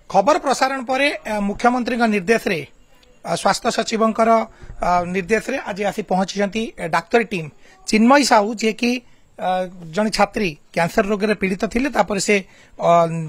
खबर प्रसारण पर मुख्यमंत्री निर्देश रे स्वास्थ्य सचिव निर्देश रे आज आसी पहुंची डाक्तरी टीम चिन्मयी साहू जे कि जन छात्री कैंसर रोग रे पीड़ित थिले से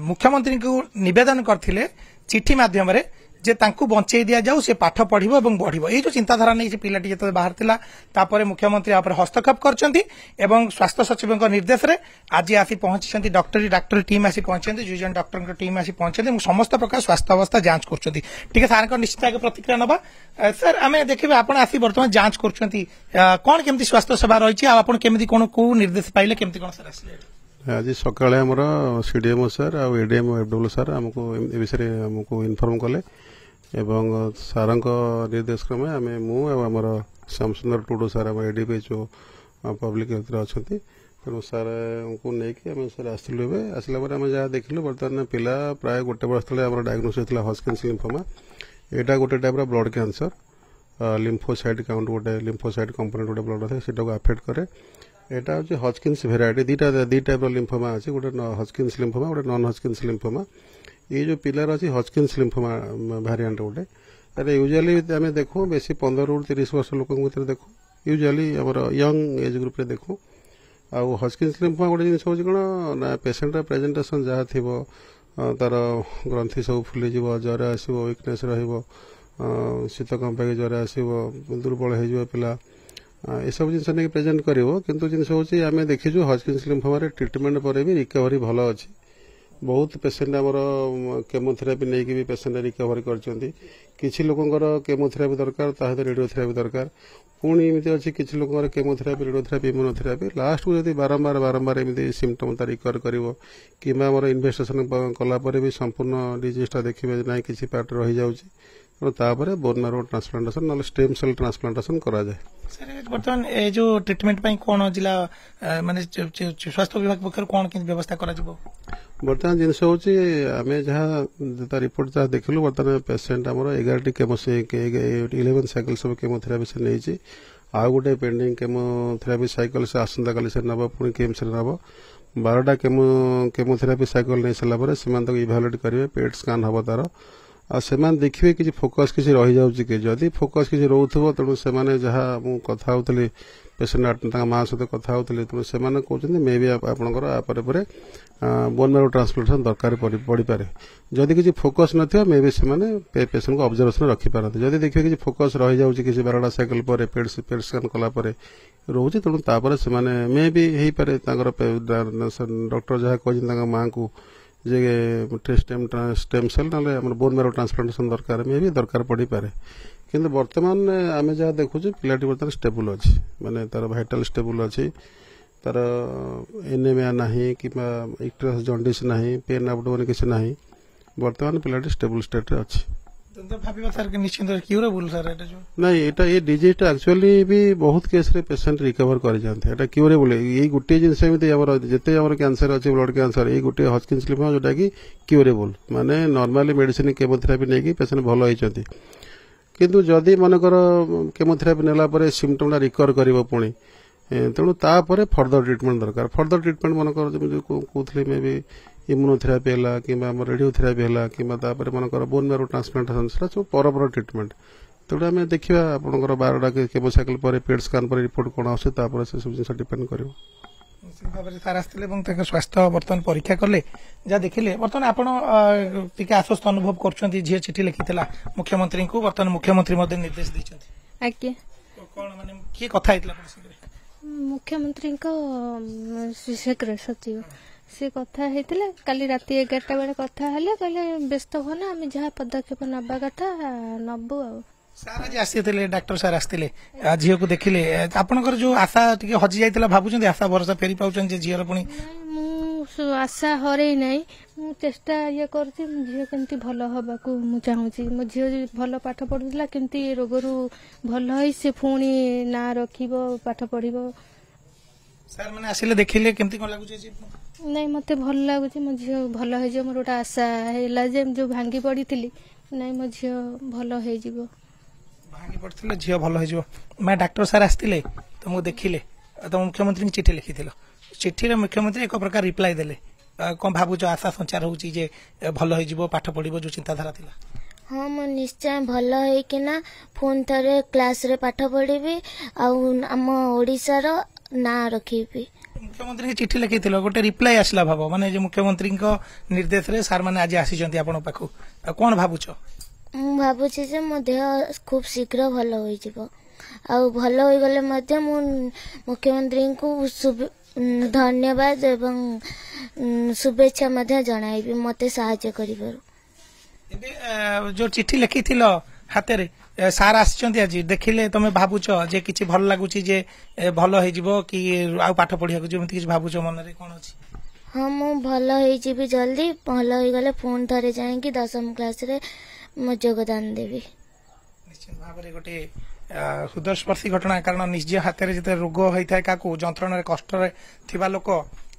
मुख्यमंत्री को निवेदन करथिले चिठी माध्यम रे जे तांकू बंचेई दिया जाऊ से पाठ पढ़िबो एवं बढ़िबो ए जो चिंताधारा नहीं से पिलाटी जते बाहर थिला तापरे मुख्यमंत्री आपरे हस्तक्षेप करचंती एवं स्वास्थ्य सचिवଙ୍କ निर्देश रे आज आसी पहुंचीचंती डॉक्टर टीम आसी पहुंचंती जुजन डॉक्टर टीम आसी पहुंचंती समस्त प्रकार स्वास्थ्य अवस्था जांच करचंती ठीक है सार निश्चित आगे प्रतिक्रिया नबा सर आमे देखिबे आपण आसी वर्तमान जांच करचंती कोन केमती स्वास्थ्य सेवा रहिछि आ आपण केमती कोन को निर्देश पाइले केमती कोन सर आसीले आज सकाळे हमर सीडीएमओ सर आ एडीएमओ एफडब्ल्यू सर हमको ए विषय हमको इन्फॉर्म कले एवं सार निर्देश क्रमे आम मुझर श्यामसुंदर टुडू सार आम एडीपी जो पब्लिक हेल्थ अच्छा तेणु सार को लेकिन सर आसलु आसला आम जहाँ देखिलु बर्तमान पिला प्राय गोटे वर्ष तले डायग्नोस होता हॉजकिन्स लिम्फोमा यहाँ गोटे type blood cancer lymphocyte count गोटे लिम्फोसाइट कंपोनेंट गोटे ब्लड था से अफेक्ट करे यहाँ हूँ हॉजकिन्स भेराइटी दी टाइप लिम्फोमा अच्छे गोटे हॉजकिन्स लिम्फोमा गोटे नॉन हॉजकिन्स लिम्फोमा ये जो पिलार अच्छी हॉजकिन्स लिम्फोमा भारिएंट गोटे अरे यूजुअली आम देखूँ बेसी 15 ରୁ 30 वर्ष लोक भर देखूँ यूजुअली आम यंग एज ग्रुप रे देखूँ आउ हॉजकिन्स लिम्फोमा गोटे जिन हूँ कौन ना पेसेंट प्रेजेंटेशन जहाँ थी तार ग्रंथि सब फुलीज ज्वर आसो वीकनेस शीत कंपाई ज्वर आसो दुर्बल हो पिला ये सब जिन नहीं प्रेजेंट कर कितु जिन हूँ आम देखीचु हॉजकिन्स लिम्फोमा ट्रिटमेंट पर भी रिकवरी भल अच्छी बहुत पेसेंट आमर केमोथेरापी नहीं कि भी पेसेंट रिकवर कर लोकंर केमोथेरापी दरकार ता सहित रेडियोथेरापी दरकार पुणी एमती अच्छी किसी लोकर केमोथेरापी रेडियोथेरापी इम्यूनोथेरापी लास्ट को जब बारंबार एमती सिम्पटम रिकवर कर कि इन्वेस्टिगेशन कलापर भी संपूर्ण डिजीजटा देखिए ना कि पार्ट रही जाऊँगी तापर बोन मैरो ट्रांसप्लांटेशन ना स्टेम सेल ट्रांसप्लांटेशन करा जाए सर बर्तमान ए जो ट्रीटमेंट पई कोन जिला माने स्वास्थ्य विभाग पक्षर कोन कि व्यवस्था करा जिवो बर्तमान जिन होची आमे जहाँ रिपोर्ट जहाँ देखलु बर्तमान पेशेंट हमर 11 केमो से 11 साइकिल सब केमोथेरापी से नहीं आ गोटे पेंडिंग केमोथेरापी साइकिल से आसंता काली से नब पुणी केम से नब 12टा केमोथेरापी साइकिल नहीं सारा पर से इभालुएट करेंगे पेट स्कान हम तार से देखिए कि फोकस किसी रही जाऊँगी कि जदि फोकस किसी रोथो तेणु से जहाँ मुझे कथा होती पेसेंट माँ सहित कथा होती तेणु से कहते मे भी आपंकर बोन मैरो ट्रांसप्लांटेशन दरकार पड़ पारे जदि किसी फोकस न मे भी से पेसेंट को ऑब्जर्वेशन रखिपारती जदि देखिए कि फोकस रही जाऊँगी किसी 12टा साइकिल पर पेट स्कान कलापर रोचे तेणु तापर से मे भी हो पारे डॉक्टर जहाँ कही माँ को जे स्टेम सेल ना बोन मैरो ट्रांसप्लांटेशन दरकार में भी दरकार पड़ पारे किंतु वर्तमान आम जहाँ देखुचे पिलाटी बर्तमान स्टेबल अच्छी माने तार भाइटाल स्टेबल अच्छी तार एनीमिया नहीं कि इक्टस जॉन्डिस नहीं पेन एब्डोमेन किसी नहीं वर्तमान पिलाटी स्टेबल स्टेट अच्छी नहीं एटा ये डिजीज एक्चुअली भी बहुत केस रे पेशेंट रिकवर कर जाते एटा क्यूरेबल ये गोटे जिनस जिते कैंसर अच्छे ब्लड कैंसर ये गोटे हॉजकिन्स लिम्फोमा जोटा कि क्यूरेबल माने नॉर्मली मेडिसिन केमोथेरापी नहीं पेशेंट भल होती किंतु जदि मनकर केमोथेरापी नेला सिम्पटम रिकवर कर पुणी तेणु तापर फर्दर ट्रिटमेंट दरकार फर्दर ट्रिटमेंट मनकर कहते मे भी इम्यूनोथेरापी है कि रेडियोथेरापी है कि मनकर बोन मैरो ट्रांसप्लांटेशन सब पर ट्रिटमेंट तेणु आम देखा आपंकर 12टा केमोसाइकिल पर पेट स्कान पर रिपोर्ट कौन आसे सब जिन डिपेंड कर सार आसते स्वास्थ्य बर्तमान परीक्षा कले जहाँ देखिले बर्तमान आप आश्वस्त अनुभव कर झील चिठी लिखी मुख्यमंत्री को बर्तमान मुख्यमंत्री निर्देश देते किए कथा मुख्यमंत्री शीघ्र सचिव से कथा होता काली राति 11टा बेले कथा हेले कहले व्यस्त होना आम जहाँ पदक्षेप नवा कथा नबु सार आज आसी डाक्टर सार आसते झील को देखिले आपनकर जो आशा टी हजि जाइला भावुं आशा भरोसा फेरी पाँच झील पुणी मु आशा हरई नाई मु चेष्टा ये कर झील केमती भल हवा को मु चाहूँगी मो झील भल पाठ पढ़ुला केमती रोगरू भल होई से पुणी ना रखिबो पाठ पढ़िबो सार मैंने आसिले देखिले केमती कोन लागु नहीं मत भल लगुच मो झी भल हो मोर गोटे आशा है जो भांगी पड़ी थी नहीं मो झी भल हो भांगी पड़े झील भल हो मैं डाक्टर सार आसते तो मुझे देखिले तो मुख्यमंत्री चिठी लिखी चिठी मुख्यमंत्री एक प्रकार रिप्लाई देले कौन भावुच आशा संचार हो भल हो पाठ पढ़ो जो चिंताधारा थिला हाँ मु निश्चय भल होना पुणी थे क्लास रे पाठ पढ़ी आम ओडिशार ना रखी मुख्यमंत्री की चिठी लिखी गोटे रिप्लाई आसला भाव माने मुख्यमंत्री निर्देश रे सार मैंने आज आसी पाखु कौन भावुच मु भावुची जे मो देह खूब शीघ्र भल हो भल हो गले मुख्यमंत्री को धन्यवाद एवं शुभेच्छा जनाइबी मते सहायता करिबारु जो चिठी लिखी हाथ सार आज देखिले तुम भावुच जे किछि भल लगुच जे भल हो कि आउ पाठ पढ़िया जमी भावुच मन रे कौन अच्छी हाँ मु भल हो जल्दी भल हो गले पुणी थे जाइकी 10वीं क्लास रे मो योगदान देवी निश्चित भाव में गोटे हृदयस्पर्शी घटना कारण निज हाथ में जो रोग होता है क्या जंत्रण कष्ट थिबा लोक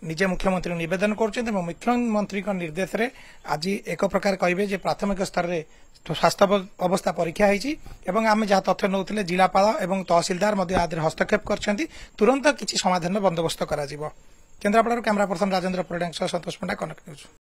निजे मुख्यमंत्री निवेदन कर मुख्यमंत्री निर्देश रे आज एक प्रकार कहे प्राथमिक स्तर में स्वास्थ्य अवस्था परीक्षा होती आम जहाँ तथ्य नौले जिलापाल और तहसिलदार हस्तक्षेप कर तुरंत किसी समाधान बंदोबस्त कर केन्द्रापड़ा कैमरा पर्सन राजेन्द्र परिडा सतोष पंडा कनेक्ट न्यूज।